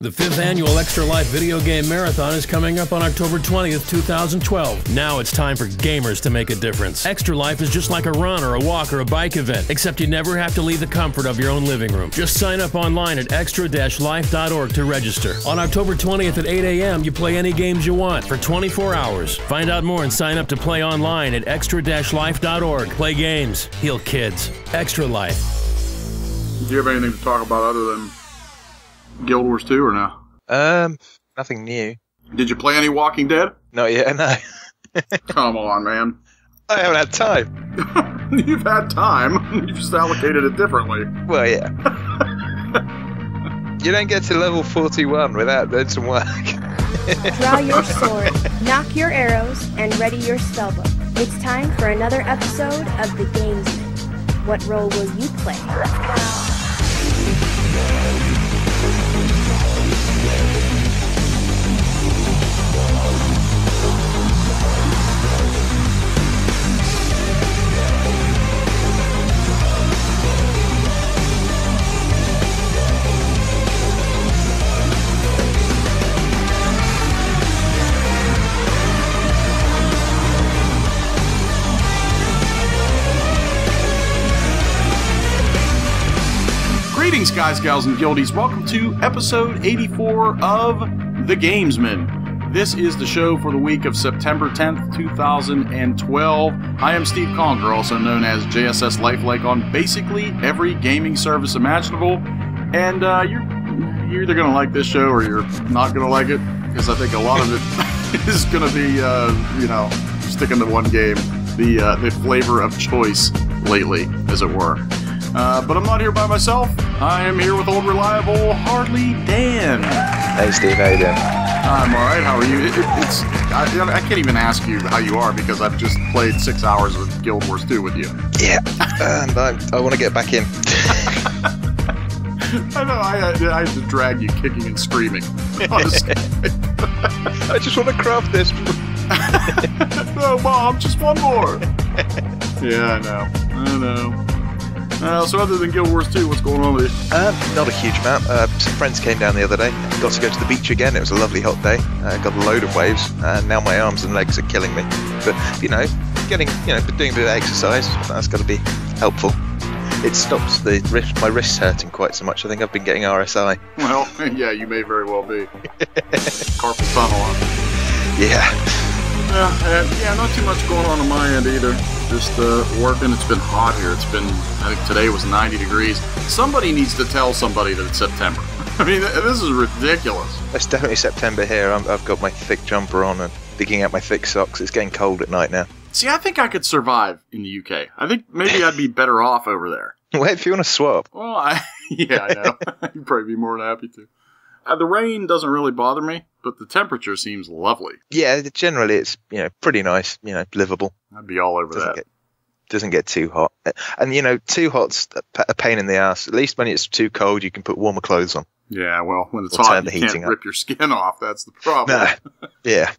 The 5th annual Extra Life Video Game Marathon is coming up on October 20th, 2012. Now it's time for gamers to make a difference. Extra Life is just like a run or a walk or a bike event, except you never have to leave the comfort of your own living room. Just sign up online at extra-life.org to register. On October 20th at 8 a.m., you play any games you want for 24 hours. Find out more and sign up to play online at extra-life.org. Play games, heal kids. Extra Life. Do you have anything to talk about other than Guild Wars 2 or no? Nothing new. Did you play any Walking Dead? Not yet, no. Come on, man. I haven't had time. You've had time. You just allocated it differently. Well, yeah. You don't get to level 41 without doing some work. Draw your sword, knock your arrows, and ready your spellbook. It's time for another episode of The Gamesmen. What role will you play? Greetings, guys, gals, and guildies. Welcome to episode 84 of The Gamesmen. This is the show for the week of September 10th, 2012. I am Steve Conger, also known as JSS Lyfeliek on basically every gaming service imaginable. And you're either going to like this show or you're not going to like it, because I think a lot of it is going to be, sticking to one game, the flavor of choice lately, as it were. But I'm not here by myself. I am here with old reliable Hardlydan. Hey Steve, how you doing? I'm alright, how are you? I can't even ask you how you are because I've just played 6 hours of Guild Wars 2 with you. Yeah, and I want to get back in. I know, I had to drag you kicking and screaming. Honestly. I just want to craft this. No, Mom, just one more. Yeah, I know. So other than Guild Wars 2, what's going on with you? Not a huge amount. Some friends came down the other day. Got to go to the beach again. It was a lovely hot day. Got a load of waves, and now my arms and legs are killing me. But doing a bit of exercise, that's got to be helpful. It stops my wrists hurting quite so much. I think I've been getting RSI. Well, yeah, you may very well be. Carpal tunnel, huh? Yeah. Yeah, not too much going on my end either. Just working. It's been hot here. I think today was 90 degrees. Somebody needs to tell somebody that it's September. I mean, this is ridiculous. It's definitely September here. I've got my thick jumper on and digging out my thick socks. It's getting cold at night now. See, I think I could survive in the UK. I think maybe I'd be better off over there. Well, if you want to swap. Well, I know. You'd probably be more than happy to. The rain doesn't really bother me, but the temperature seems lovely. Yeah, generally it's pretty nice, livable. I'd be all over that. Doesn't get too hot, and too hot's a pain in the ass. At least when it's too cold, you can put warmer clothes on. Yeah, well, when it's hot, you can't rip your skin off. That's the problem. Nah. Yeah.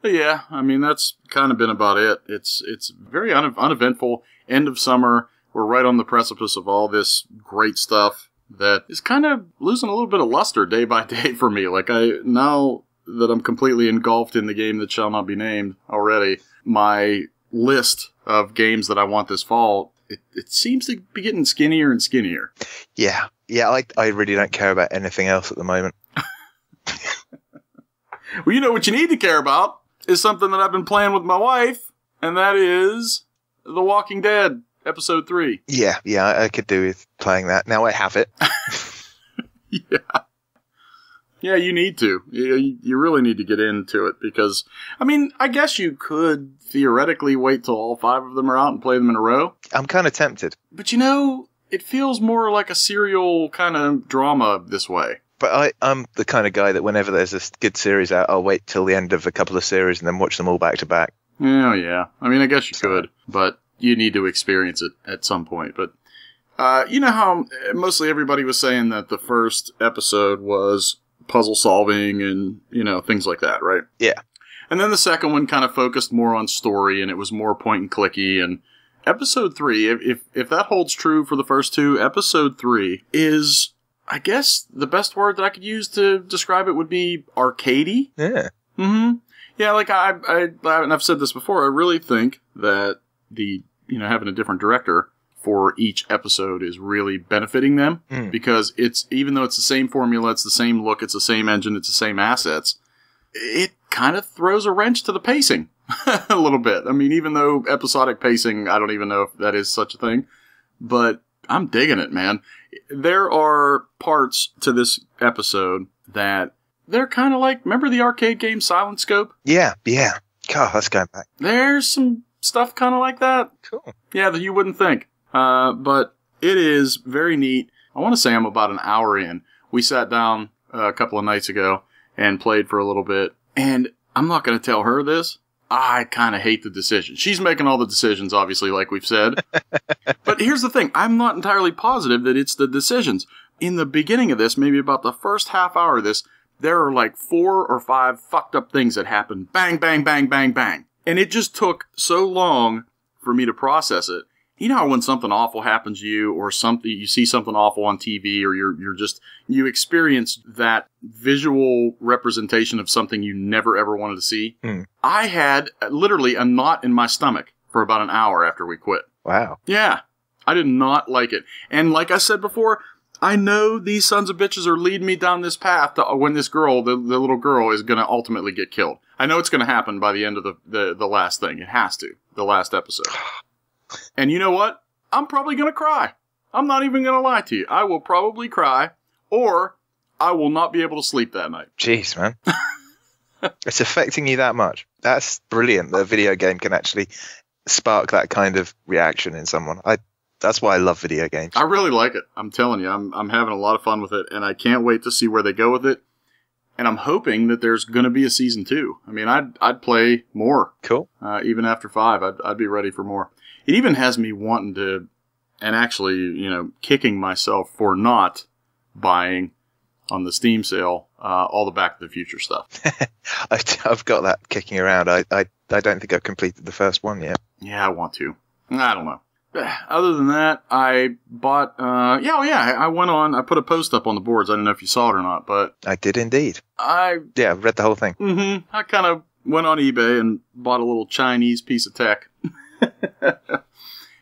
But yeah, I mean that's kind of been about it. It's very uneventful. End of summer. We're right on the precipice of all this great stuff that is kind of losing a little bit of luster day by day for me. Like now that I'm completely engulfed in the game that shall not be named already, my list of games that I want this fall, it seems to be getting skinnier and skinnier. Yeah, I really don't care about anything else at the moment. Well, you know what you need to care about is something that I've been playing with my wife, and that is The Walking Dead. Episode 3. Yeah, I could do with playing that. Now I have it. Yeah, you need to. You really need to get into it because, I mean, I guess you could theoretically wait till all 5 of them are out and play them in a row. I'm kind of tempted. But it feels more like a serial kind of drama this way. But I'm the kind of guy that whenever there's a good series out, I'll wait till the end of a couple of series and then watch them all back to back. Oh, yeah. I mean, I guess you could, but you need to experience it at some point. But you know how mostly everybody was saying that the first episode was puzzle solving and, things like that, right? Yeah. And then the second one kind of focused more on story and it was more point and clicky. And episode 3, if that holds true for the first 2, episode 3 is I guess the best word that I could use to describe it would be arcadey. Yeah. Mm-hmm. Yeah, like and I've said this before, I really think that having a different director for each episode is really benefiting them because even though it's the same formula, it's the same look, it's the same engine, it's the same assets, it kind of throws a wrench to the pacing a little bit. I mean, even though episodic pacing, I don't even know if that is such a thing, but I'm digging it, man. There are parts to this episode that they're kind of like, remember the arcade game Silent Scope? Yeah. God, that's going back. There's some stuff kind of like that. Cool. Yeah, that you wouldn't think. But it is very neat. I want to say I'm about an hour in. We sat down a couple of nights ago and played for a little bit. And I'm not going to tell her this. I kind of hate the decision. She's making all the decisions, obviously, like we've said. But here's the thing. I'm not entirely positive that it's the decisions. In the beginning of this, maybe about the first half hour of this, there are like 4 or 5 fucked up things that happen. Bang, bang, bang, bang, bang. And it just took so long for me to process it. You know how when something awful happens to you or you see something awful on TV or you experience that visual representation of something you never ever wanted to see? I had literally a knot in my stomach for about an hour after we quit. Wow. Yeah. I did not like it. And like I said before, I know these sons of bitches are leading me down this path to when this girl, the little girl, is going to ultimately get killed. I know it's going to happen by the end of the last thing. It has to. The last episode. And you know what? I'm probably going to cry. I'm not even going to lie to you. I will probably cry, or I will not be able to sleep that night. Jeez, man. It's affecting you that much. That's brilliant that a video game can actually spark that kind of reaction in someone. That's why I love video games. I really like it. I'm telling you, I'm having a lot of fun with it, and I can't wait to see where they go with it. And I'm hoping that there's going to be a season 2. I mean, I'd play more. Cool. Even after 5, I'd be ready for more. It even has me wanting to, and actually, kicking myself for not buying on the Steam sale all the Back to the Future stuff. I've got that kicking around. I don't think I've completed the first one yet. Yeah, I want to. I don't know. Other than that, I bought, I went on, I put a post up on the boards. I don't know if you saw it or not, but I did indeed. I read the whole thing. Mm-hmm. I kind of went on eBay and bought a little Chinese piece of tech.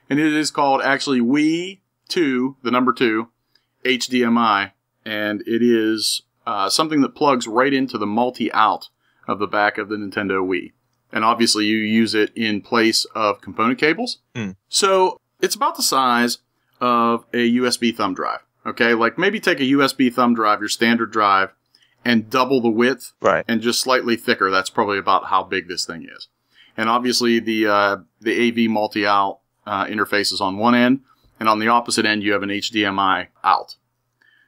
And it is called actually Wii 2, the number 2, HDMI. And it is something that plugs right into the multi-out of the back of the Nintendo Wii. And obviously you use it in place of component cables. So it's about the size of a USB thumb drive. Okay, like maybe take a USB thumb drive, your standard drive, and double the width. Right. And just slightly thicker. That's probably about how big this thing is. And obviously the AV multi-out interface is on one end, and on the opposite end you have an HDMI out.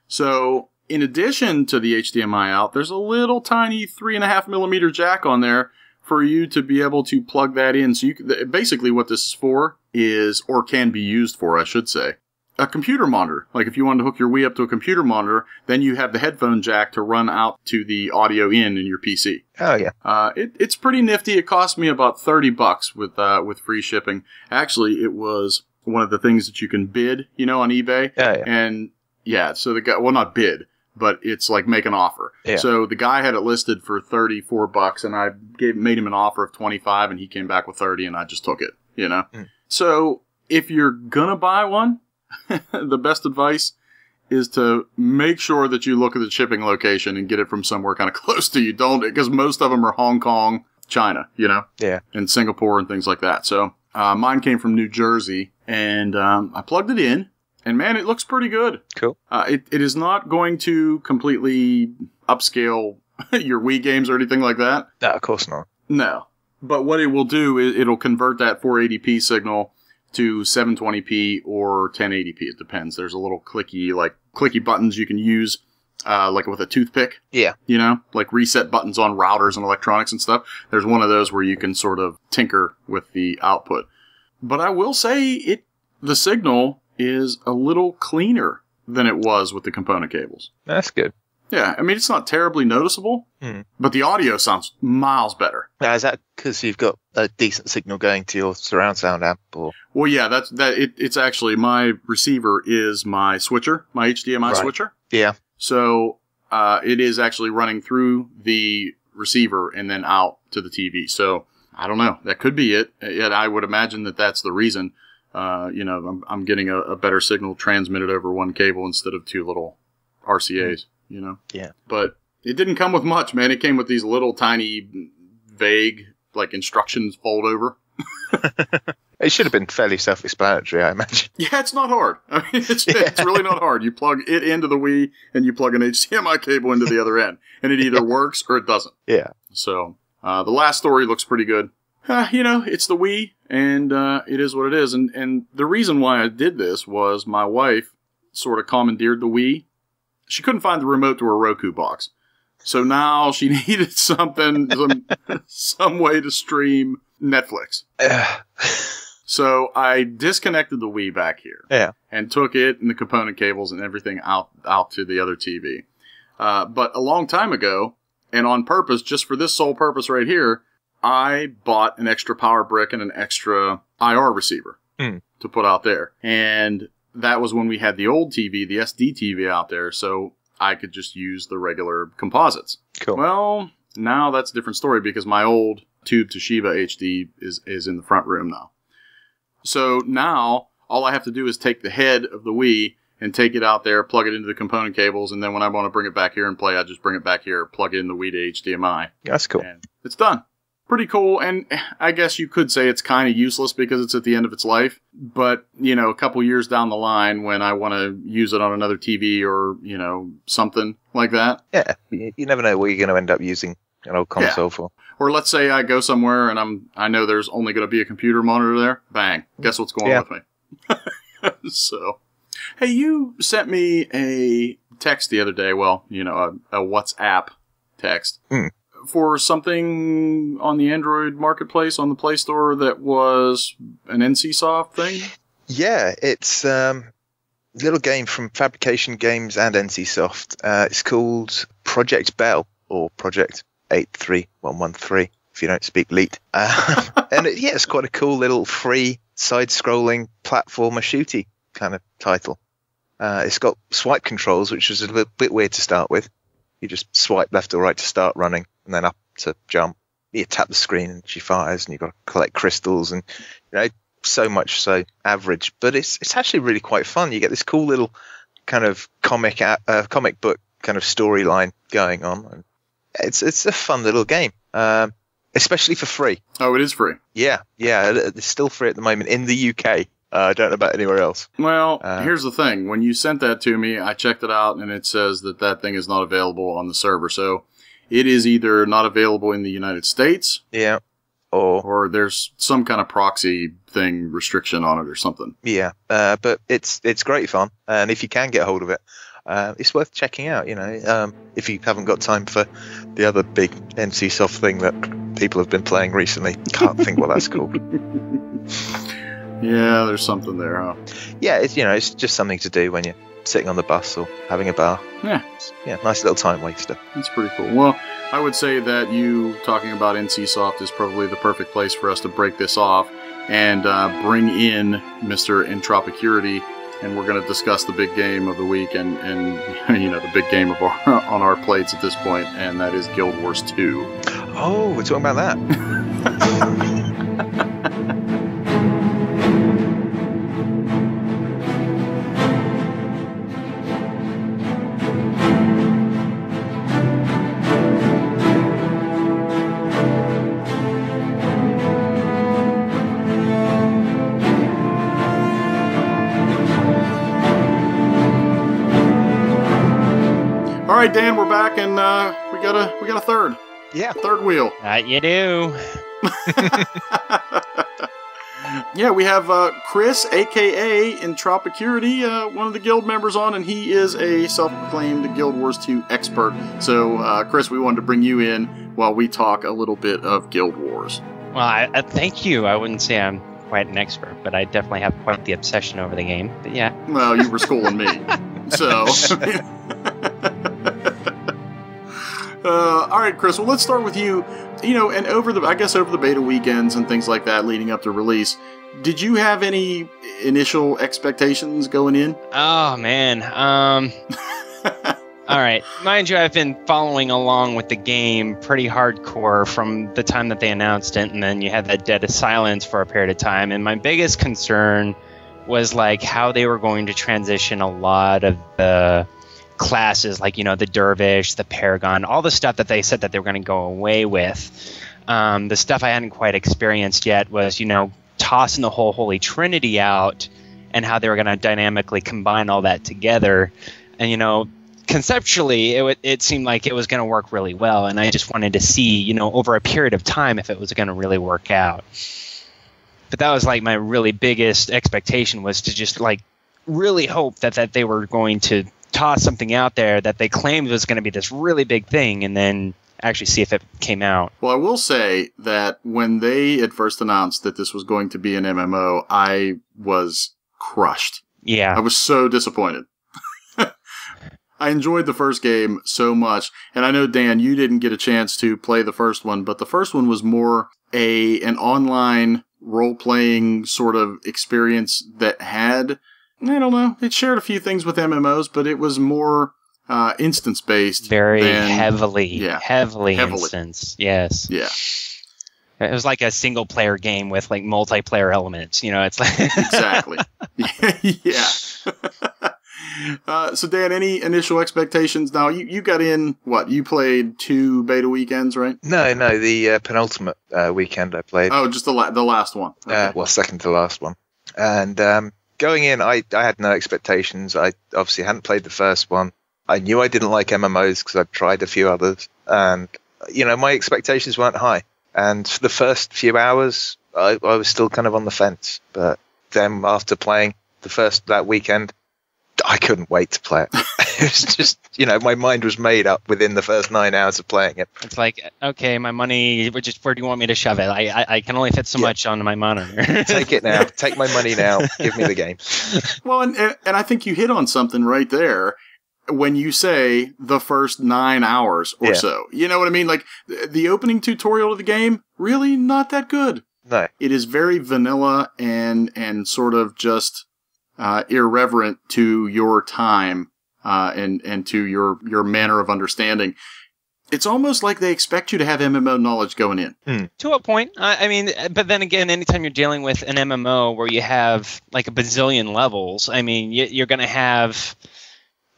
So in addition to the HDMI out, there's a little tiny 3.5 millimeter jack on there for you to be able to plug that in. So basically what this is for is, or can be used for, I should say, a computer monitor. Like if you wanted to hook your Wii up to a computer monitor, then you have the headphone jack to run out to the audio in your PC. Oh yeah. It's pretty nifty. It cost me about $30 with free shipping. Actually, it was one of the things that you can bid, on eBay. Yeah. And yeah, so the guy, well, not bid, but it's like make an offer. Yeah. So the guy had it listed for $34, and I made him an offer of $25, and he came back with $30, and I just took it. So if you're gonna buy one, the best advice is to make sure that you look at the shipping location and get it from somewhere kind of close to you. Don't, because most of them are Hong Kong, China, Yeah. and Singapore and things like that. So mine came from New Jersey, and I plugged it in, and man, it looks pretty good. Cool. It is not going to completely upscale your Wii games or anything like that. No, of course not. No. But what it will do is it'll convert that 480p signal to 720p or 1080p. It depends. There's a little clicky buttons you can use, like with a toothpick. Yeah. Like reset buttons on routers and electronics and stuff. There's one of those where you can sort of tinker with the output. But I will say the signal is a little cleaner than it was with the component cables. That's good. Yeah, I mean, it's not terribly noticeable, but the audio sounds miles better. Now, is that because you've got a decent signal going to your surround sound amp? Or? Well, yeah, it's actually, my receiver is my switcher, my HDMI switcher. Yeah. So it is actually running through the receiver and then out to the TV. So I don't know. That could be it. Yet I would imagine that that's the reason. I'm getting a better signal transmitted over one cable instead of two little RCAs, Yeah. But it didn't come with much, man. It came with these little tiny, vague, like, instructions fold over. It should have been fairly self-explanatory, I imagine. Yeah, it's not hard. I mean, it's really not hard. You plug it into the Wii, and you plug an HDMI cable into the other end, and it either works or it doesn't. Yeah. So, the last story looks pretty good. It's the Wii, and it is what it is. And the reason why I did this was my wife sort of commandeered the Wii. She couldn't find the remote to her Roku box. So now she needed something, some way to stream Netflix. So I disconnected the Wii back here. Yeah. And took it and the component cables and everything out to the other TV. But a long time ago, and on purpose, just for this sole purpose right here, I bought an extra power brick and an extra IR receiver to put out there. And that was when we had the old TV, the SD TV out there, so I could just use the regular composites. Cool. Well, now that's a different story because my old Tube Toshiba HD is in the front room now. So now all I have to do is take the head of the Wii and take it out there, plug it into the component cables, and then when I want to bring it back here and play, I just bring it back here, plug it in the Wii to HDMI. That's cool. And it's done. Pretty cool, and I guess you could say it's kind of useless because it's at the end of its life. But, a couple years down the line when I want to use it on another TV or, something like that. Yeah, you never know what you're going to end up using an old console for. Or let's say I go somewhere and I know there's only going to be a computer monitor there. Bang. Guess what's going on with me? So, hey, you sent me a text the other day. Well, a WhatsApp text. For something on the Android marketplace on the Play Store that was an NCSoft thing? Yeah, it's a little game from Fabrication Games and NCSoft. It's called Project Bell, or Project 83113, if you don't speak Leet. And it's quite a cool little free side-scrolling platformer shooty kind of title. It's got swipe controls, which is a little bit weird to start with. You just swipe left or right to start running, and then up to jump. You tap the screen and she fires, and you've got to collect crystals, and so much so average. But it's actually really quite fun. You get this cool little kind of comic book kind of storyline going on. And it's a fun little game, especially for free. Oh, it is free. Yeah, it's still free at the moment in the UK. I don't know about anywhere else. Well, here's the thing. When you sent that to me, I checked it out, and it says that thing is not available on the server. So it is either not available in the United States, or there's some kind of proxy thing restriction on it or something. Yeah, but it's great fun, and if you can get hold of it, it's worth checking out. If you haven't got time for the other big NCSoft thing that people have been playing recently, can't think what that's called. Yeah, there's something there, huh? Yeah, it's just something to do when you're sitting on the bus or having a bar. Yeah, nice little time waster. That's pretty cool. Well, I would say that you talking about NCSoft is probably the perfect place for us to break this off and bring in Mr. Entropicurity, and we're going to discuss the big game of the week and the big game of on our plates at this point, and that is Guild Wars 2. Oh, we're talking about that. All right, Dan, we're back, and we got a third. Yeah, third wheel. You do. Yeah, we have Chris, a.k.a. Entropicurity, one of the guild members on, and he is a self-proclaimed Guild Wars 2 expert. So, Chris, we wanted to bring you in while we talk a little bit of Guild Wars. Well, thank you. I wouldn't say I'm quite an expert, but I definitely have quite the obsession over the game. But yeah. Well, you were schooling me. So... all right, Chris. Well, let's start with you. And over the beta weekends and things like that leading up to release, did you have any initial expectations going in? Oh man, All right. Mind you, I've been following along with the game pretty hardcore from the time that they announced it, and then you had that dead of silence for a period of time. And my biggest concern was like how they were going to transition a lot of the classes, like, the dervish, the paragon, all the stuff that they said that they were going to go away with. The stuff I hadn't quite experienced yet was, tossing the whole Holy Trinity out and how they were going to dynamically combine all that together. And, conceptually, it seemed like it was going to work really well, and I just wanted to see, over a period of time if it was going to really work out. But that was like my really biggest expectation, was to just like really hope that they were going to toss something out there that they claimed was going to be this really big thing, and then actually see if it came out. Well, I will say that when they had first announced that this was going to be an MMO, I was crushed. Yeah. I was so disappointed. I enjoyed the first game so much, and I know, Dan, you didn't get a chance to play the first one, but the first one was more an online role-playing sort of experience that had, I don't know, it shared a few things with MMOs, but it was more instance-based. Very heavily instance, yes. Yeah. It was like a single-player game with like multiplayer elements, it's like... Exactly. Yeah. So, Dan, any initial expectations? Now, you got in, you played 2 beta weekends, right? No, the penultimate weekend I played. Oh, just the last one. Okay. Second to last one. And going in, I had no expectations. I obviously hadn't played the first one. I knew I didn't like MMOs because I'd tried a few others. And, my expectations weren't high. And for the first few hours, I was still kind of on the fence. But then after playing that weekend, I couldn't wait to play it. It was just, my mind was made up within the first 9 hours of playing it. It's like, okay, my money, where do you want me to shove it? I can only fit so much on my monitor. Take it now. Take my money now. Give me the game. Well, and I think you hit on something right there when you say the first 9 hours or so. You know what I mean? Like, the opening tutorial of the game, really not that good. No. It is very vanilla and sort of just irreverent to your time and to your manner of understanding. It's almost like they expect you to have MMO knowledge going in. To a point. I mean, but then again, anytime you're dealing with an MMO where you have like a bazillion levels, I mean, you're going to have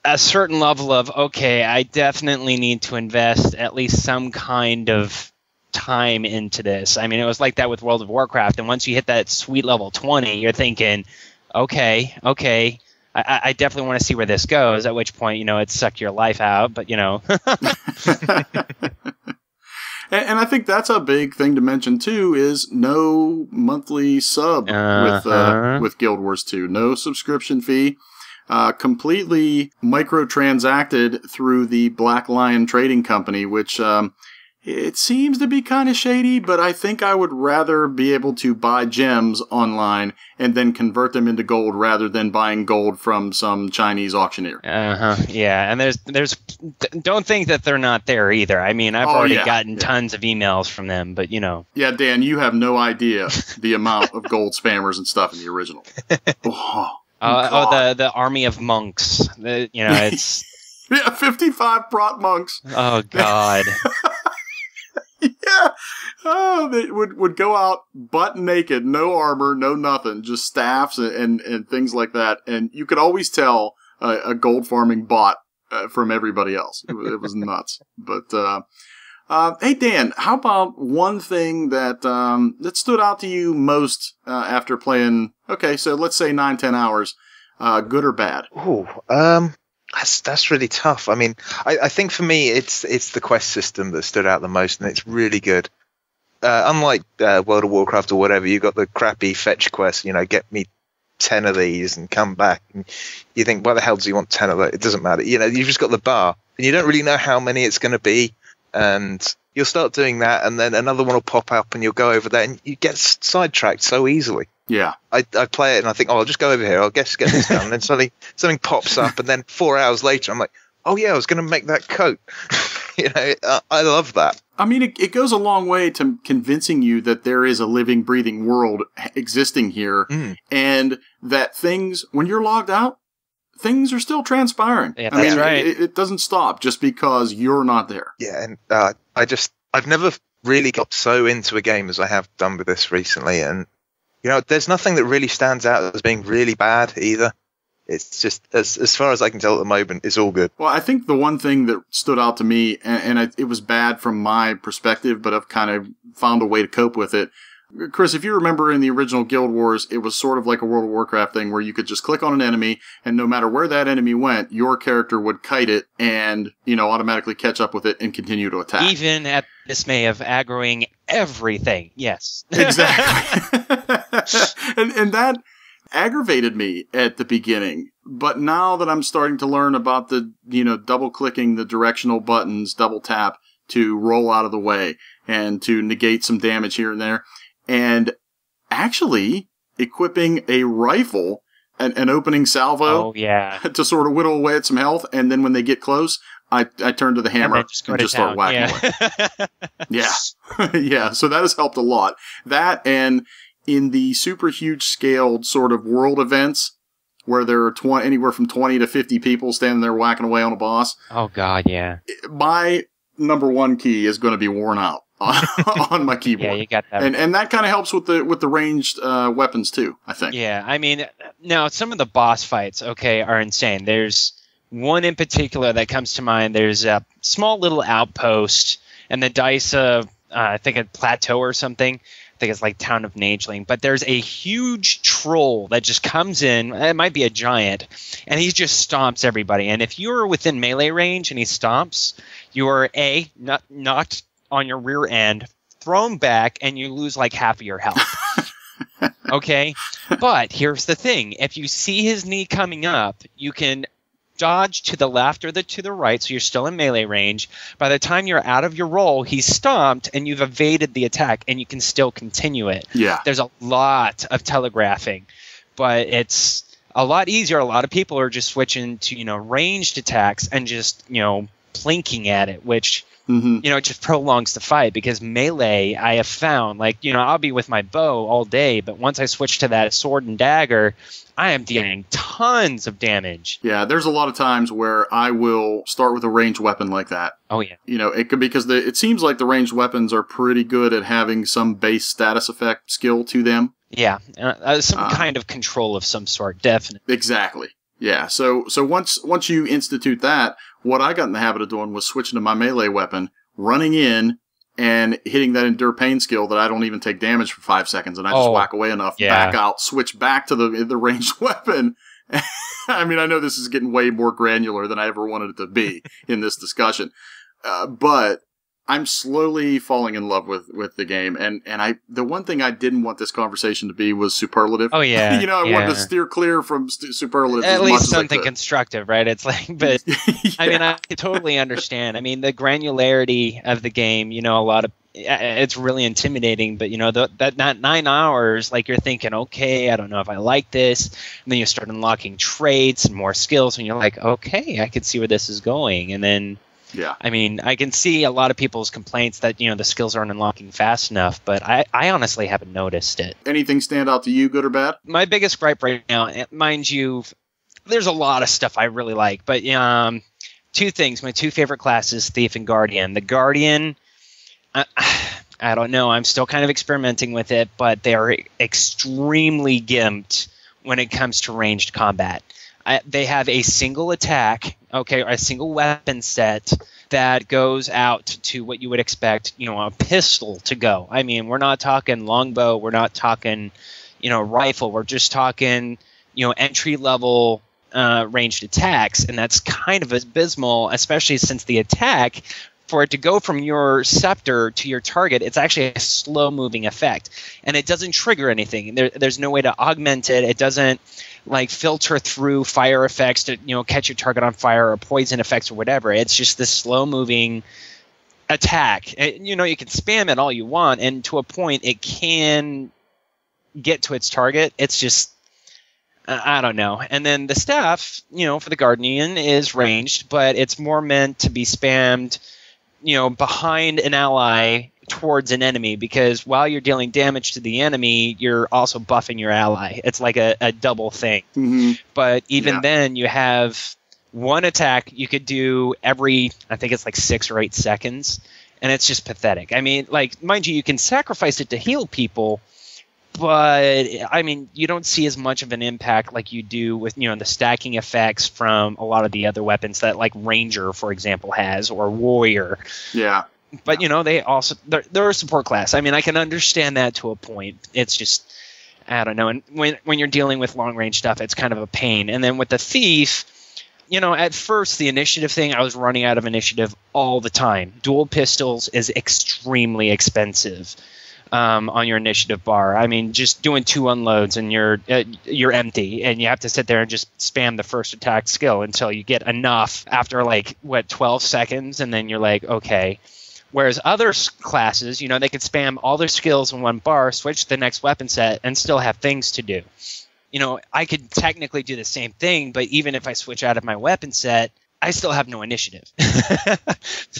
a certain level of, okay, I definitely need to invest at least some kind of time into this. I mean, it was like that with World of Warcraft, and once you hit that sweet level 20, you're thinking, okay, I definitely want to see where this goes, at which point, it sucked your life out, but, And I think that's a big thing to mention, too, is no monthly sub with Guild Wars 2. No subscription fee. Completely microtransacted through the Black Lion Trading Company, which it seems to be kind of shady, but I think I would rather be able to buy gems online and then convert them into gold rather than buying gold from some Chinese auctioneer. Yeah, and there's don't think that they're not there either. I mean, I've already gotten tons of emails from them, but Yeah, Dan, you have no idea the amount of gold spammers and stuff in the original. The army of monks. It's yeah, 55 prot monks. Oh God. Yeah. Oh, they would go out butt naked, no armor, no nothing, just staffs and things like that. And you could always tell a gold farming bot from everybody else. It was nuts. But hey, Dan, how about one thing that that stood out to you most after playing? Okay, so let's say 9-10 hours. Good or bad? Ooh, that's really tough. I mean, I think for me, it's the quest system that stood out the most, and it's really good. Unlike World of Warcraft or whatever, you got the crappy fetch quest. Get me 10 of these and come back. And you think, why the hell do you want 10 of that? It doesn't matter. You've just got the bar, and you don't really know how many it's going to be. And you'll start doing that, and then another one will pop up, and you'll go over there, and you get sidetracked so easily. Yeah, I play it and I think, I'll just go over here. I'll get this done. And then suddenly something pops up, and then 4 hours later, I'm like, oh yeah, I was going to make that coat. I love that. I mean, it goes a long way to convincing you that there is a living, breathing world existing here, and that things, when you're logged out, things are still transpiring. Yeah, that's right. It doesn't stop just because you're not there. Yeah, and I've never really got so into a game as I have done with this recently, and there's nothing that really stands out as being really bad either. It's just, as far as I can tell at the moment, it's all good. Well, I think the one thing that stood out to me, it was bad from my perspective, but I've kind of found a way to cope with it. Chris, if you remember in the original Guild Wars, it was sort of like a World of Warcraft thing where you could just click on an enemy, and no matter where that enemy went, your character would kite it and, automatically catch up with it and continue to attack. Even at the dismay of aggroing everything, yes. Exactly. and that aggravated me at the beginning. But now that I'm starting to learn about the, double-clicking the directional buttons, double tap to roll out of the way and to negate some damage here and there, and actually equipping a rifle, an opening salvo, to sort of whittle away at some health, and then when they get close, I turn to the hammer and just start whacking away. Yeah. Yeah, so that has helped a lot. That, and in the super huge scaled sort of world events, where there are anywhere from 20 to 50 people standing there whacking away on a boss. Oh, God, yeah. My number one key is going to be worn out on my keyboard. Yeah, you got that. And that kind of helps with the ranged weapons too, I think. Yeah, I mean, now some of the boss fights, are insane. There's one in particular that comes to mind. There's a small little outpost, and the dice of, I think a plateau or something. I think it's like Town of Nageling. But there's a huge troll that just comes in. It might be a giant. And he just stomps everybody. And if you're within melee range and he stomps, you are knocked on your rear end, thrown back, and you lose like half of your health. Okay? But here's the thing. If you see his knee coming up, you can dodge to the left or to the right, so you're still in melee range. By the time you're out of your roll, he's stomped, and you've evaded the attack, and you can still continue it. Yeah. There's a lot of telegraphing, but it's a lot easier. A lot of people are just switching to, ranged attacks and just, plinking at it, which, it just prolongs the fight, because melee, I have found, I'll be with my bow all day, but once I switch to that sword and dagger, I am dealing tons of damage. Yeah, there's a lot of times where I will start with a ranged weapon like that. Oh, yeah. It could, because it seems like the ranged weapons are pretty good at having some base status effect skill to them. Yeah, some kind of control of some sort, definitely. Exactly. Yeah, so once you institute that, what I got in the habit of doing was switching to my melee weapon, running in, and hitting that endure pain skill that I don't even take damage for 5 seconds, and I just whack away enough, back out, switch back to the ranged weapon. I mean, I know this is getting way more granular than I ever wanted it to be in this discussion, but I'm slowly falling in love with the game, and the one thing I didn't want this conversation to be was superlative. Oh yeah, I wanted to steer clear from superlative. At least something constructive, right? It's like, but yeah. I mean, I totally understand. I mean, the granularity of the game, a lot of it's really intimidating. But that 9 hours, like you're thinking, okay, I don't know if I like this, and then you start unlocking traits and more skills, and you're like, okay, I could see where this is going, and then. Yeah. I mean, I can see a lot of people's complaints that, the skills aren't unlocking fast enough, but I honestly haven't noticed it. Anything stand out to you, good or bad? My biggest gripe right now, mind you, there's a lot of stuff I really like, but two things. My two favorite classes, Thief and Guardian. The Guardian, I don't know. I'm still kind of experimenting with it, but they are extremely gimped when it comes to ranged combat. They have a single attack, a single weapon set that goes out to what you would expect, a pistol to go. I mean, we're not talking longbow, we're not talking, rifle. We're just talking, entry-level ranged attacks, and that's kind of abysmal, especially since the attack, for it to go from your scepter to your target, it's actually a slow-moving effect, and it doesn't trigger anything. There's no way to augment it. It doesn't filter through fire effects to catch your target on fire or poison effects or whatever. It's just this slow-moving attack. You can spam it all you want, and to a point, it can get to its target. It's just I don't know. And then the staff, for the Guardian is ranged, but it's more meant to be spammed behind an ally towards an enemy, because while you're dealing damage to the enemy, you're also buffing your ally. It's like a double thing. Mm-hmm. But even then, you have one attack you could do every, I think it's like 6 or 8 seconds, and it's just pathetic. I mean, like, mind you can sacrifice it to heal people, but I mean, you don't see as much of an impact like you do with, the stacking effects from a lot of the other weapons that, like, Ranger, for example, has, or Warrior. Yeah. But, they also, they're a support class. I mean, I can understand that to a point. It's just, I don't know. And when you're dealing with long-range stuff, it's kind of a pain. And then with the Thief, at first, the initiative thing, I was running out of initiative all the time. Dual pistols is extremely expensive on your initiative bar. I mean, just doing 2 unloads and you're empty, and you have to sit there and just spam the first attack skill until you get enough after, 12 seconds, and then you're like, okay. Whereas other classes, they can spam all their skills in one bar, switch to the next weapon set, and still have things to do. I could technically do the same thing, but even if I switch out of my weapon set, I still have no initiative.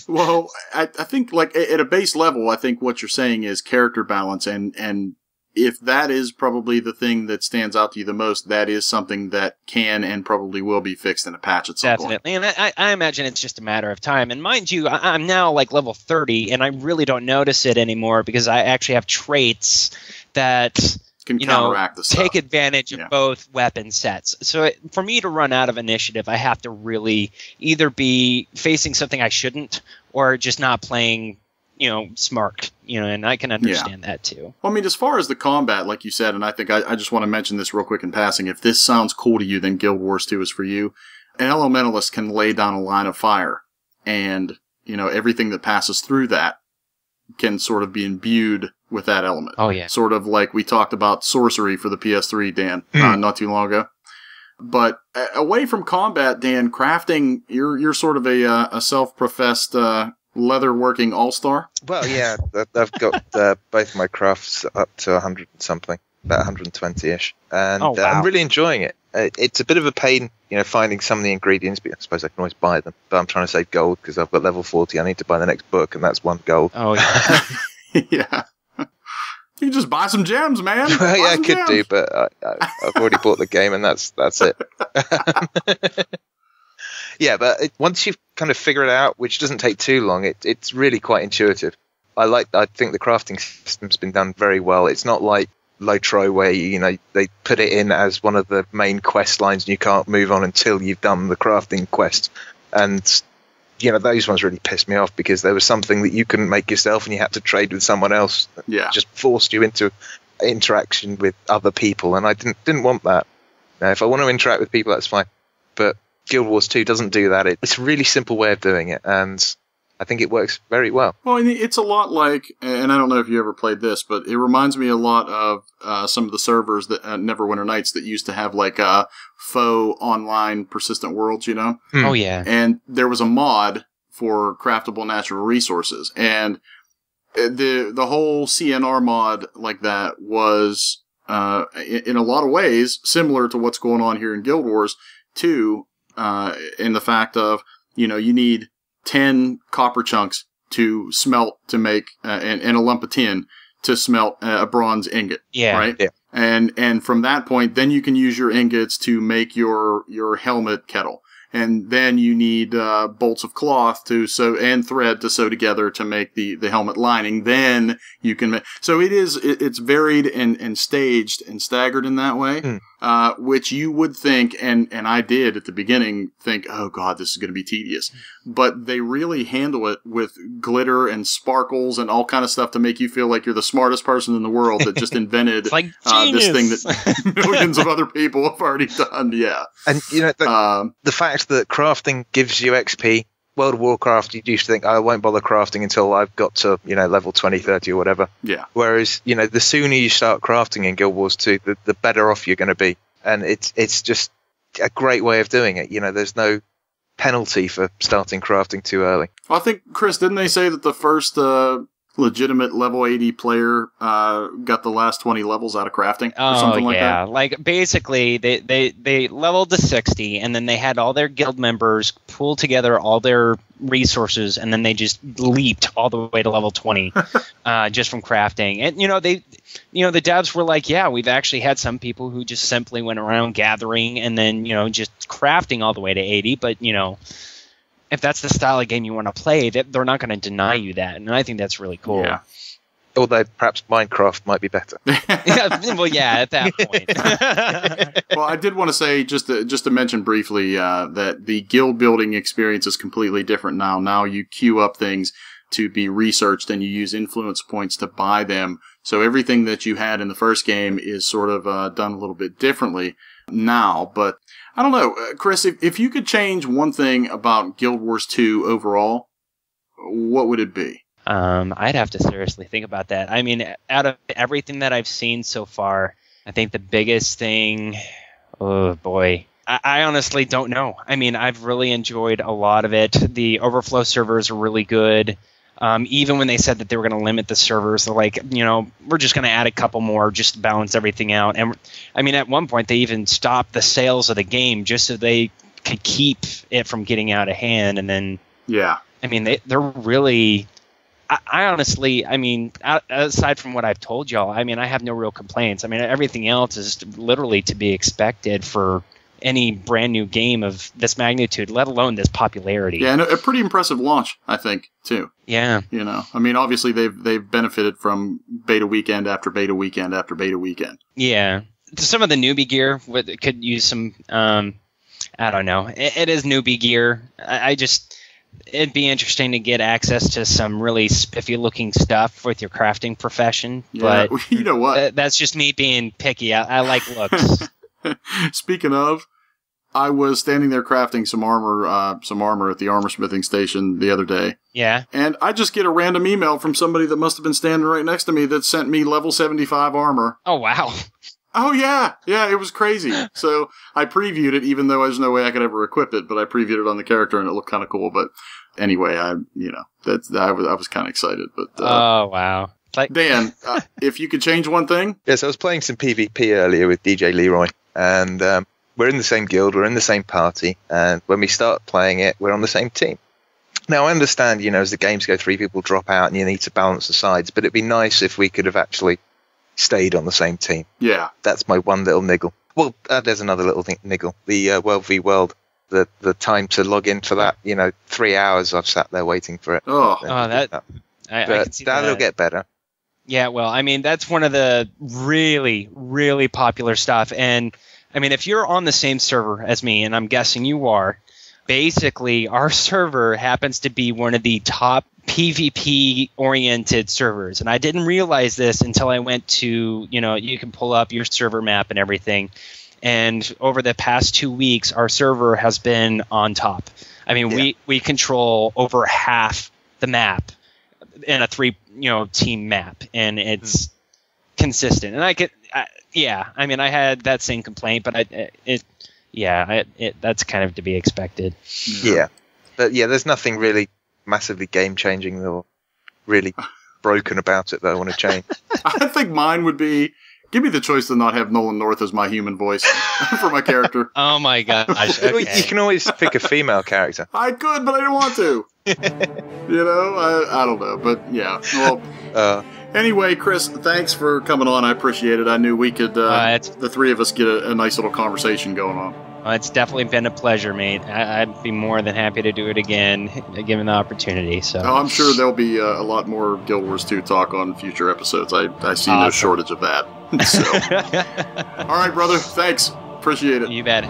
Well, I think, at a base level, I think what you're saying is character balance, and if that is probably the thing that stands out to you the most, that is something that can and probably will be fixed in a patch at some point. Definitely, and I imagine it's just a matter of time. And mind you, I'm now level 30, and I really don't notice it anymore because I actually have traits that can counteract the stuff. Take advantage of both weapon sets. So for me to run out of initiative, I have to really either be facing something I shouldn't, or just not playing, smart. And I can understand that too. Well, I mean, as far as the combat, like you said, and I think I just want to mention this real quick in passing. If this sounds cool to you, then Guild Wars 2 is for you. An elementalist can lay down a line of fire, and everything that passes through that can sort of be imbued with that element. Oh, yeah. Sort of like we talked about sorcery for the PS3, Dan, not too long ago. But away from combat, Dan, crafting, you're sort of a self-professed leather-working all-star? Well, yeah. I've got both my crafts up to 100 something, about 120-ish. And wow. I'm really enjoying it. It's a bit of a pain, finding some of the ingredients, but I suppose I can always buy them. But I'm trying to save gold because I've got level 40. I need to buy the next book, and that's 1 gold. Oh, yeah. Yeah. You can just buy some gems, man. Well, yeah, I could do, but I've already bought the game, and that's it. Yeah, but once you've kind of figured it out, which doesn't take too long, it's really quite intuitive. I think the crafting system's been done very well. It's not like Lotro where they put it in as one of the main quest lines and you can't move on until you've done the crafting quest. And those ones really pissed me off because there was something that you couldn't make yourself and you had to trade with someone else. Yeah. Just forced you into interaction with other people, and I didn't want that. Now, if I want to interact with people, that's fine. But Guild Wars 2 doesn't do that. It's a really simple way of doing it, and I think it works very well. Well, it's a lot like, and I don't know if you ever played this, but it reminds me a lot of some of the servers that Neverwinter Nights that used to have faux online persistent worlds, Oh, yeah. And there was a mod for craftable natural resources, and the whole CNR mod like that was, in a lot of ways, similar to what's going on here in Guild Wars 2, in the fact of, you need 10 copper chunks to smelt to make, and a lump of tin to smelt a bronze ingot. Yeah. Right? Yeah. And from that point, then you can use your ingots to make your helmet kettle. And then you need bolts of cloth to sew and thread to sew together to make the helmet lining. Then you can make. So it's varied and staged and staggered in that way, which you would think, and I did at the beginning think, oh God, this is going to be tedious. But they really handle it with glitter and sparkles and all kind of stuff to make you feel like you're the smartest person in the world that just invented this thing that millions of other people have already done. Yeah. And, the fact that crafting gives you XP, World of Warcraft, you used to think, I won't bother crafting until I've got to, level 20, 30 or whatever. Yeah. Whereas, the sooner you start crafting in Guild Wars 2, the better off you're going to be. And it's just a great way of doing it. There's no legitimate level 80 player got the last 20 levels out of crafting or something like that? Like basically they leveled to 60 and then they had all their guild members pull together all their resources and then they just leaped all the way to level 20 just from crafting. And the devs were like, yeah, we've actually had some people who just simply went around gathering and then just crafting all the way to 80, but if that's the style of game you want to play, they're not going to deny you that, and I think that's really cool. Yeah. Although perhaps Minecraft might be better. At that point. Well, I did want to say, just to mention briefly, that the guild building experience is completely different now. Now you queue up things to be researched, and you use influence points to buy them. So everything that you had in the first game is sort of done a little bit differently now, but I don't know, Chris, if you could change one thing about Guild Wars 2 overall, what would it be? I'd have to seriously think about that. I mean, out of everything that I've seen so far, I think the biggest thing, oh boy, I honestly don't know. I mean, I've really enjoyed a lot of it. The overflow servers are really good. Even when they said that they were going to limit the servers, they're like, we're just going to add a couple more just to balance everything out. And I mean, at one point, they even stopped the sales of the game just so they could keep it from getting out of hand. And then, yeah, I mean, they're really, I honestly, I mean, aside from what I've told y'all, I mean, I have no real complaints. I mean, everything else is literally to be expected for any brand new game of this magnitude, let alone this popularity. Yeah, and a pretty impressive launch, I think, too. Yeah. I mean, obviously they've benefited from beta weekend after beta weekend after beta weekend. Yeah. Some of the newbie gear could use some, I don't know. It is newbie gear. It'd be interesting to get access to some really spiffy looking stuff with your crafting profession. Yeah, but you know what? That's just me being picky. I like looks. Speaking of, I was standing there crafting some armor at the armor smithing station the other day. Yeah. And I just get a random email from somebody that must have been standing right next to me that sent me level 75 armor. Oh, wow. Oh, yeah. Yeah, it was crazy. So I previewed it, even though there's no way I could ever equip it, but I previewed it on the character and it looked kind of cool. But anyway, I was kind of excited. But oh, wow. Dan, if you could change one thing. Yes, I was playing some PvP earlier with DJ Leroy, and we're in the same guild, we're in the same party, and when we start playing it, we're on the same team. Now, I understand, as the games go through, people drop out and you need to balance the sides, but it'd be nice if we could have actually stayed on the same team. Yeah. That's my one little niggle. Well, there's another little niggle. The World v World, the time to log in for that, 3 hours I've sat there waiting for it. Oh, I can see that'll get better. Yeah, well, I mean, that's one of the really, really popular stuff. And, I mean, if you're on the same server as me, and I'm guessing you are, basically, our server happens to be one of the top PvP-oriented servers. And I didn't realize this until I went to, you can pull up your server map and everything. And over the past 2 weeks, our server has been on top. I mean, we control over half the map in a 3 team map, and it's consistent. And I mean, I had that same complaint, but that's kind of to be expected. Yeah, but there's nothing really massively game changing or really broken about it that I want to change. I think mine would be, give me the choice to not have Nolan North as my human voice for my character. Oh my gosh! Okay. Well, you can always pick a female character. I could, but I didn't want to. I don't know, but yeah. Well, anyway, Chris, thanks for coming on. I appreciate it. I knew we could, the three of us, get a nice little conversation going on. Well, it's definitely been a pleasure, mate. I'd be more than happy to do it again, given the opportunity. So I'm sure there'll be a lot more Guild Wars 2 talk on future episodes. I see no shortage of that. So, all right, brother. Thanks. Appreciate it. You bet.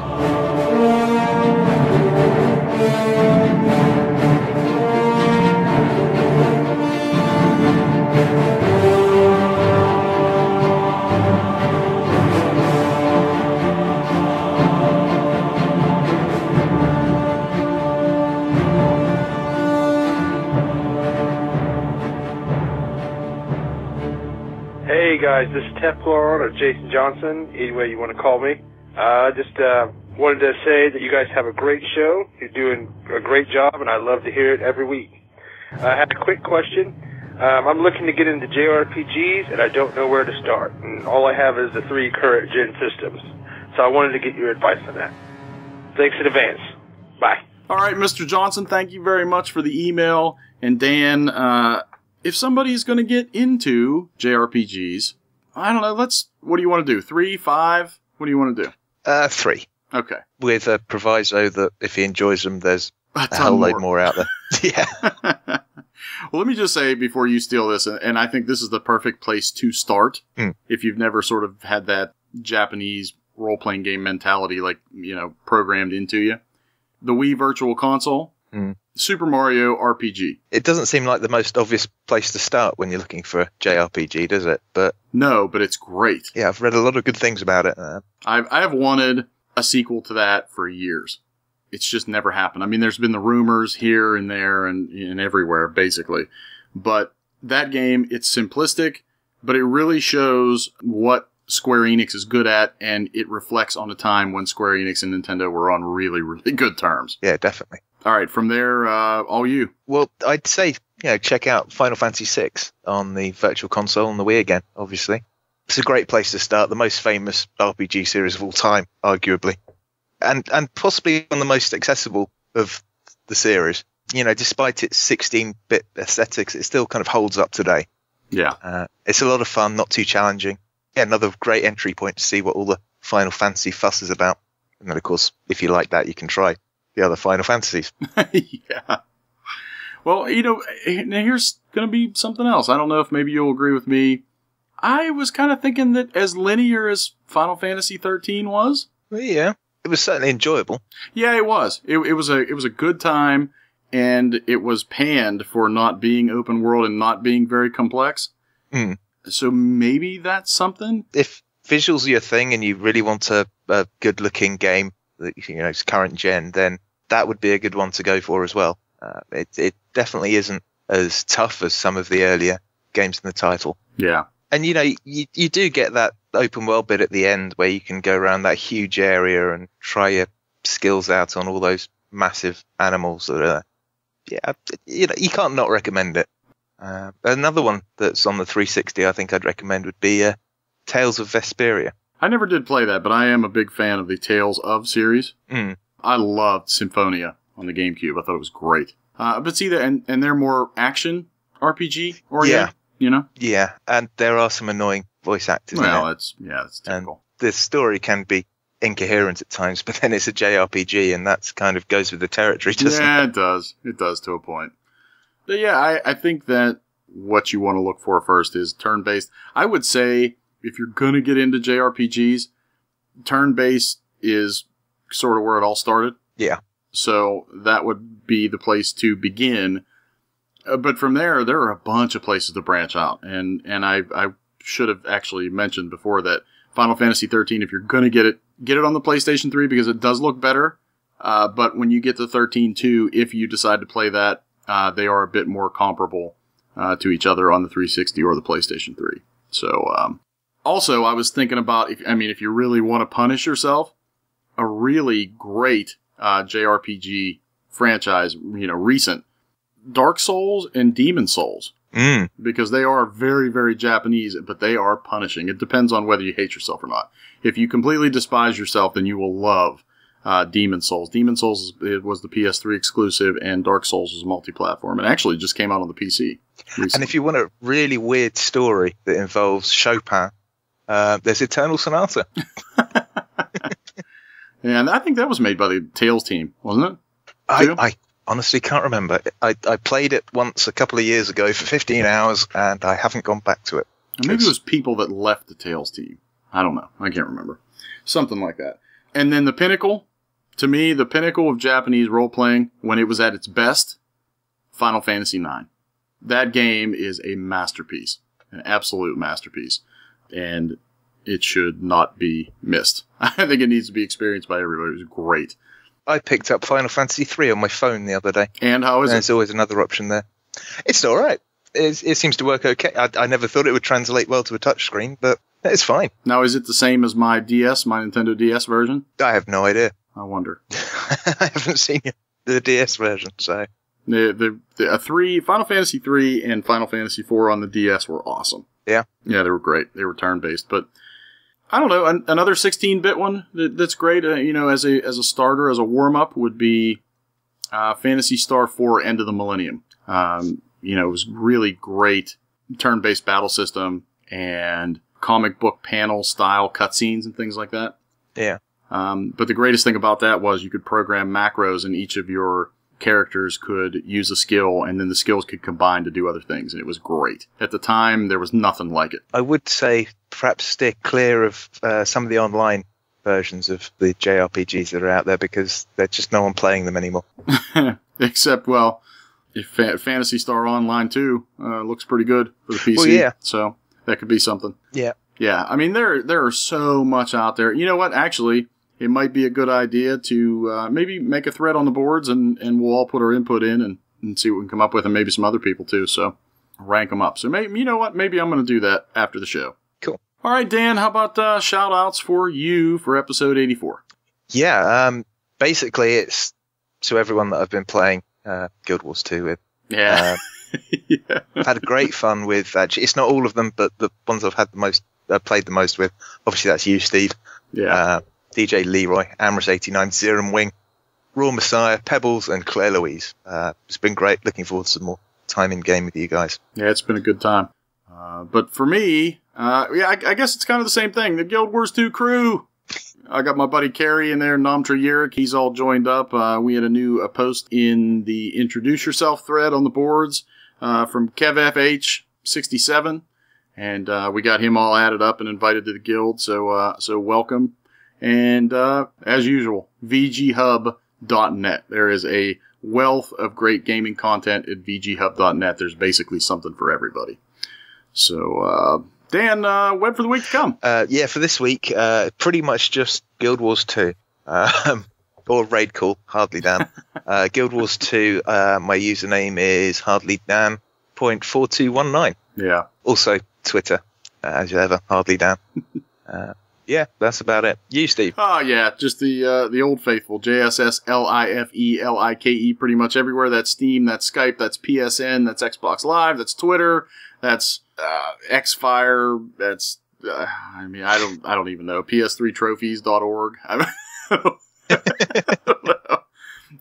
Hey guys, this is Teflon or Jason Johnson, either way you want to call me. Just wanted to say that you guys have a great show. You're doing a great job, and I love to hear it every week. I had a quick question. I'm looking to get into JRPGs, and I don't know where to start. And all I have is the 3 current gen systems. So I wanted to get your advice on that. Thanks in advance. Bye. All right, Mr. Johnson, thank you very much for the email. And Dan, if somebody's going to get into JRPGs, I don't know, what do you want to do? 3, 5? What do you want to do? 3. Okay. With a proviso that if he enjoys them, there's a hell load more out there. Yeah. Well, let me just say before you steal this, and I think this is the perfect place to start, if you've never sort of had that Japanese role-playing game mentality, like, programmed into you. The Wii Virtual Console, Super Mario RPG. It doesn't seem like the most obvious place to start when you're looking for a JRPG, does it? But no, but it's great. Yeah, I've read a lot of good things about it. I have wanted a sequel to that for years. It's just never happened. I mean, there's been the rumors here and there and everywhere, basically. But that game, it's simplistic, but it really shows what Square-Enix is good at, and it reflects on a time when Square-Enix and Nintendo were on really, really good terms. Yeah, definitely. All right, from there, all you. Well, I'd say, check out Final Fantasy VI on the Virtual Console and the Wii again, obviously. It's a great place to start, the most famous RPG series of all time, arguably. And possibly one of the most accessible of the series. Despite its 16-bit aesthetics, it still kind of holds up today. Yeah. It's a lot of fun, not too challenging. Yeah, another great entry point to see what all the Final Fantasy fuss is about. And then, of course, if you like that, you can try the other Final Fantasies. Yeah. Well, here's going to be something else. I don't know if maybe you'll agree with me. I was kind of thinking that as linear as Final Fantasy 13 was. Well, yeah. It was certainly enjoyable. Yeah, it was. It was a good time, and it was panned for not being open world and not being very complex. So maybe that's something. If visuals are your thing and you really want a good-looking game that is current gen, then that would be a good one to go for as well. It definitely isn't as tough as some of the earlier games in the title. Yeah. And, you do get that open world bit at the end where you can go around that huge area and try your skills out on all those massive animals that are there. Yeah, you can't not recommend it. Another one that's on the 360 I think I'd recommend would be Tales of Vesperia. I never did play that, but I am a big fan of the Tales of series. I loved Symphonia on the GameCube. I thought it was great. But see, and they're more action RPG oriented. Yeah. Yeah, and there are some annoying voice actors. Well, it's typical. And the story can be incoherent at times, but then it's a JRPG, and that's kind of goes with the territory, doesn't it? Yeah, it does. It does to a point. But yeah, I think that what you want to look for first is turn-based. I would say if you're going to get into JRPGs, turn-based is sort of where it all started. Yeah. So that would be the place to begin. But from there are a bunch of places to branch out. And I should have actually mentioned before that Final Fantasy 13, if you're going to get it on the PlayStation 3 because it does look better. But when you get to 13.2, if you decide to play that, they are a bit more comparable to each other on the 360 or the PlayStation 3. So, also, I was thinking about, if you really want to punish yourself, a really great JRPG franchise, recent, Dark Souls and Demon Souls. Because they are very, very Japanese, but they are punishing. It depends on whether you hate yourself or not. If you completely despise yourself, then you will love Demon Souls. Demon Souls was the PS3 exclusive, and Dark Souls was multi-platform. And actually just came out on the PC recently. And if you want a really weird story that involves Chopin, there's Eternal Sonata. And I think that was made by the Tales team, wasn't it? I honestly can't remember. I played it once a couple of years ago for 15 hours, and I haven't gone back to it. Maybe it was people that left the Tales team. I don't know. I can't remember. Something like that. And then the pinnacle, to me, the pinnacle of Japanese role-playing, when it was at its best, Final Fantasy IX. That game is a masterpiece. An absolute masterpiece. And it should not be missed. I think it needs to be experienced by everybody. It was great. I picked up Final Fantasy 3 on my phone the other day. And how is it? There's always another option there. It's all right. It seems to work okay. I never thought it would translate well to a touchscreen, but it's fine. Now, is it the same as my Nintendo DS version? I have no idea. I wonder. I haven't seen the DS version, so... Final Fantasy 3 and Final Fantasy 4 on the DS were awesome. Yeah. Yeah, they were great. They were turn-based, but I don't know. Another 16-bit one that's great, as a starter, as a warm-up, would be Phantasy Star 4 End of the Millennium. It was really great turn-based battle system and comic book panel style cutscenes and things like that. Yeah. But the greatest thing about that was you could program macros, and each of your characters could use a skill, and then the skills could combine to do other things, and it was great. At the time, there was nothing like it. I would say perhaps steer clear of some of the online versions of the JRPGs that are out there, because there's just no one playing them anymore. Except, well, if Phantasy Star Online 2 looks pretty good for the PC. Well, yeah. So that could be something. Yeah. Yeah, I mean, there are so much out there. You know what? Actually, it might be a good idea to maybe make a thread on the boards, and we'll all put our input in and see what we can come up with, and maybe some other people too. So rank them up. So maybe, you know what? Maybe I'm going to do that after the show. Cool. All right, Dan, how about shout outs for you for episode 84? Yeah, basically it's to everyone that I've been playing Guild Wars 2 with. Yeah. Yeah. I've had great fun with, actually, it's not all of them, but the ones I've had played the most with. Obviously that's you, Steve. Yeah. DJ Leroy, Amorous89, Zerum Wing, Raw Messiah, Pebbles, and Claire Louise. It's been great. Looking forward to some more time in game with you guys. Yeah, it's been a good time. But for me, I guess it's kind of the same thing. The Guild Wars 2 crew. I got my buddy Kerry in there, Namtra Yurik. He's all joined up. We had a post in the Introduce Yourself thread on the boards from KevFH67. And we got him all added up and invited to the guild. So welcome. And as usual, VGHub.net. There is a wealth of great gaming content at VGHub.net. There's basically something for everybody. So, Dan, web for the week to come. Yeah, for this week, pretty much just Guild Wars 2. Or Raid Call, Hardlydan. Guild Wars 2, my username is Hardlydan.4219. Yeah. Also, Twitter, as ever, Hardlydan. Yeah, that's about it. You, Steve? Oh, yeah, just the old faithful, JSSLIFELIKE, pretty much everywhere. That's Steam, that's Skype, that's PSN, that's Xbox Live, that's Twitter, that's Xfire, that's, I don't even know, PS3trophies.org. I don't know.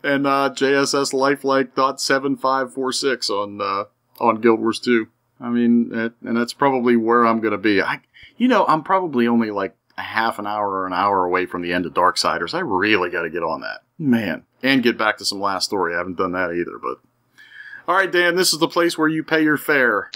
And JSSLifelike.7546 on Guild Wars 2. I mean, and that's probably where I'm going to be. I'm probably only like a half an hour or an hour away from the end of Darksiders. I really got to get on that. Man. And get back to some Last Story. I haven't done that either, but... All right, Dan, this is the place where you pay your fare.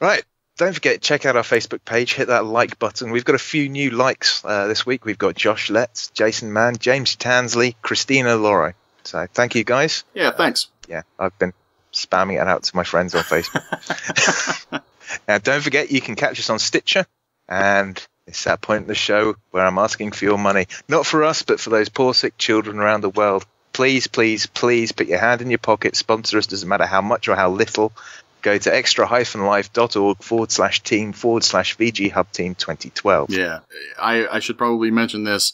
Right. Don't forget, check out our Facebook page. Hit that like button. We've got a few new likes this week. We've got Josh Letts, Jason Mann, James Tansley, Christina Loro. So thank you, guys. Yeah, thanks. Yeah, I've been spamming it out to my friends on Facebook. Now, don't forget, you can catch us on Stitcher, and it's that point in the show where I'm asking for your money. Not for us, but for those poor, sick children around the world. Please, please, please put your hand in your pocket. Sponsor us, doesn't matter how much or how little. Go to extra-life.org/team/VGHub Team 2012. Yeah, I should probably mention this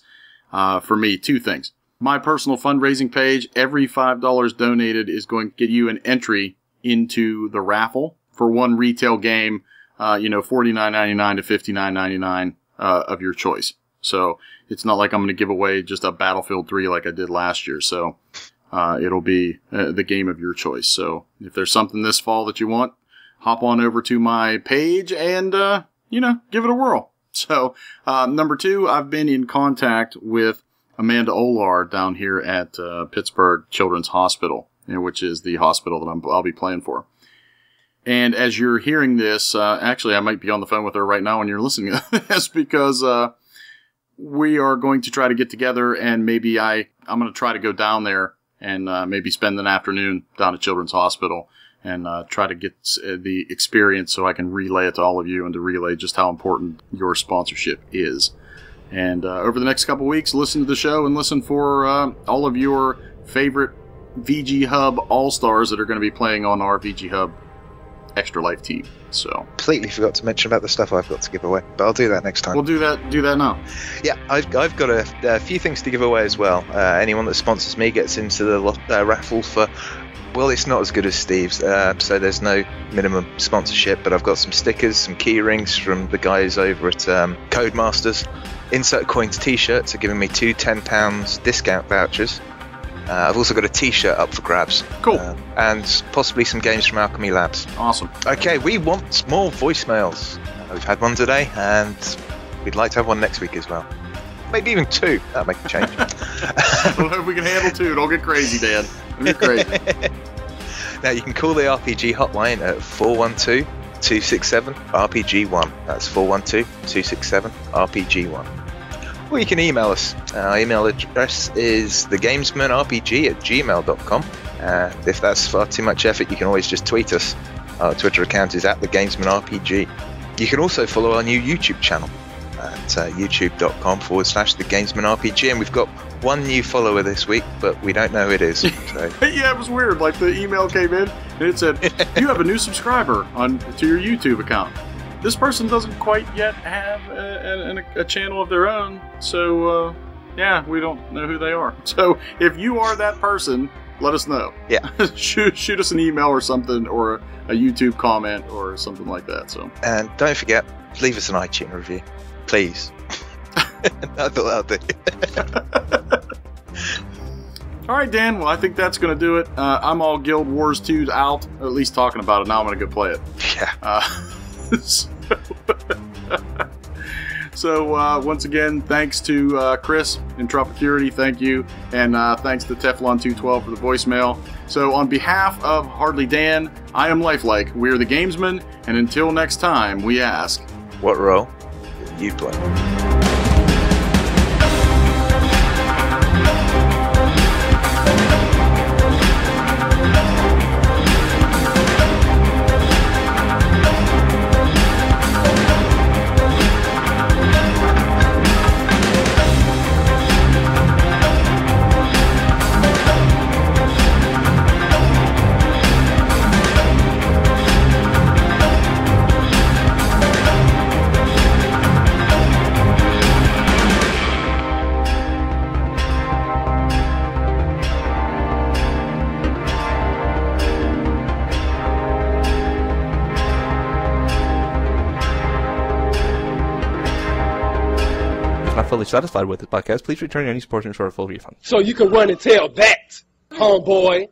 for me. Two things. My personal fundraising page, every $5 donated is going to get you an entry into the raffle for one retail game, $49.99 to $59.99 of your choice. So it's not like I'm going to give away just a Battlefield 3 like I did last year. So it'll be the game of your choice. So if there's something this fall that you want, hop on over to my page and, give it a whirl. So number two, I've been in contact with Amanda Olar down here at Pittsburgh Children's Hospital, which is the hospital that I'll be playing for. And as you're hearing this, actually, I might be on the phone with her right now when you're listening to this, because we are going to try to get together, and maybe I'm going to try to go down there and maybe spend an afternoon down at Children's Hospital and try to get the experience so I can relay it to all of you and to relay just how important your sponsorship is. And over the next couple weeks, listen to the show and listen for all of your favorite VGHub All-Stars that are going to be playing on our VGHub Extra Life team. So completely forgot to mention about the stuff I've got to give away, but I'll do that next time. we'll do that now. Yeah, I've got a few things to give away as well. Anyone that sponsors me gets into the raffle for. Well, it's not as good as Steve's, so there's no minimum sponsorship, but I've got some stickers, some key rings from the guys over at Codemasters. Insert Coins t-shirts are giving me 2 £10 discount vouchers. I've also got a t-shirt up for grabs. Cool. And possibly some games from Alchemy Labs. Awesome. Okay, we want more voicemails. We've had one today, and we'd like to have one next week as well. Maybe even 2. That'll make a change. I don't know if we can handle 2. Don't get crazy, Dan. Don't get crazy. Now, you can call the RPG hotline at 412-267-RPG1. That's 412-267-RPG1. Or you can email us. Our email address is thegamesmanrpg@gmail.com. If that's far too much effort, you can always just tweet us. Our Twitter account is @thegamesmanrpg. You can also follow our new YouTube channel at youtube.com/thegamesmanrpg, and we've got one new follower this week, but we don't know who it is. So. Yeah, it was weird. Like, the email came in, and it said, you have a new subscriber to your YouTube account. This person doesn't quite yet have a channel of their own, so, yeah, we don't know who they are. So, if you are that person, let us know. Yeah. shoot us an email or something, or a YouTube comment, or something like that. So. And don't forget, leave us an iTunes review. Please. I thought that'll do. All right, Dan. Well, I think that's going to do it. I'm all Guild Wars 2's out, or at least talking about it. Now I'm going to go play it. Yeah. So once again, thanks to Chris, Entropicurity, thank you. And thanks to Teflon212 for the voicemail. So on behalf of Hardly Dan, I am Lyfeliek. We're the Gamesmen. And until next time, we ask... What role will you play? Fully satisfied with this podcast, please return any portions for a full refund. So you can run and tell that, homeboy.